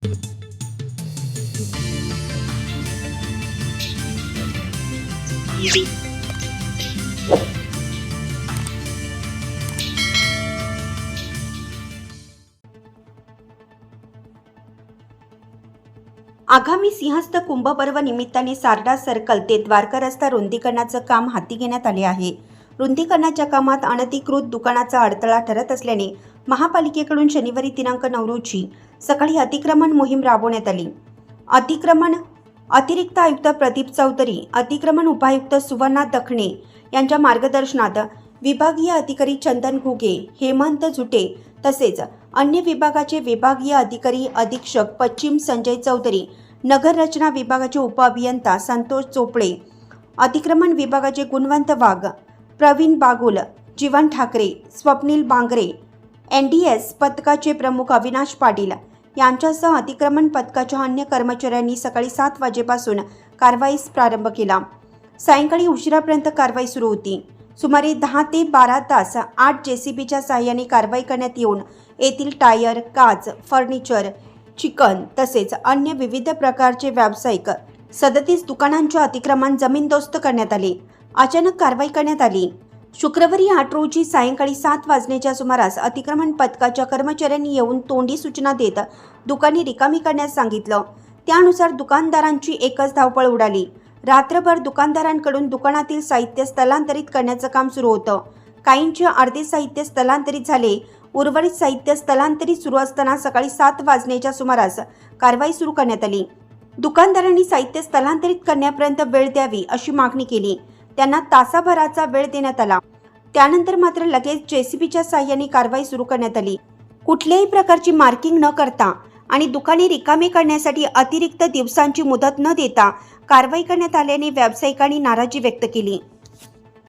आगामी सिंहस्थ कुंभ पर्व निमित्ताने सारडा सर्कल ते द्वारका रस्ता रुंदीकरणाचं काम हाती घेण्यात आले आहे। रुंदीकरणाच्या कामात अनधिकृत दुकानाचा अडथळा ठरत असल्याने महापालिकेकडून शनिवारी दिनांक 9 रोजी सकाळी अतिक्रमण मोहीम राबवण्यात आली। अतिरिक्त आयुक्त प्रदीप चौधरी, अतिक्रमण उपायुक्त सुवर्णा दखणे यांच्या मार्गदर्शनात विभागीय अधिकारी चंदन घुगे, हेमंत झुटे तसेच अन्य विभागाचे विभागीय अधिकारी अधीक्षक पश्चिम संजय चौधरी, नगर रचना विभागाचे उपअभियंता संतोष चोपडे, अतिक्रमण विभागाचे गुणवंत वाघ, प्रवीण बागुल, जीवन ठाकरे, स्वप्नील बांगरे, NDS पथकाचे प्रमुख अविनाश पाटील यांच्यासह अतिक्रमण पथकाच्या अन्य कर्मचाऱ्यांनी सकाळी 7 वाजेपासून कारवाईस प्रारंभ केला। सायंकाळी उशिरापर्यंत कारवाई सुरू होती। सुमारे 10 ते 12 तास 8 JCBच्या साहाय्याने कारवाई करण्यात येऊन येथील टायर, काच, फर्निचर, चिकन तसेच अन्य विविध प्रकारचे व्यावसायिक 37 दुकानांचे अतिक्रमण जमीनदोस्त करण्यात आले। अचानक कारवाई करण्यात आली। शुक्रवारी 8 रोजी सायंकाळी 7 वाजण्याच्या सुमारास अतिक्रमण पथकाच्या कर्मचाऱ्यांनी येऊन तोंडी सूचना देत दुकाने रिकामी करण्यास सांगितलं। त्यानुसार दुकानदारांची एकच धावपळ उडाली। रात्रभर दुकानदारांकडून दुकानातील साहित्य स्थलांतरित करण्याचं काम सुरू होतं। काहींचे अर्धे साहित्य स्थलांतरित झाले। उर्वरित साहित्य स्थलांतरित सुरू असताना सकाळी 7 वाजण्याच्या सुमारास कारवाई सुरू करण्यात आली। दुकानदारांनी साहित्य स्थलांतरित करण्यापर्यंत वेळ द्यावी अशी मागणी केली। त्यांना तासाभराचा वेळ देण्यात आला। त्यानंतर मात्र लगेच JCBच्या साहाय्याने कारवाई सुरू करण्यात आली। कुठल्याही प्रकारची मार्किंग न करता आणि दुकाने रिकामी करण्यासाठी अतिरिक्त दिवसांची मुदत न देता कारवाई करण्यात आल्याने व्यावसायिकांनी नाराजी व्यक्त केली।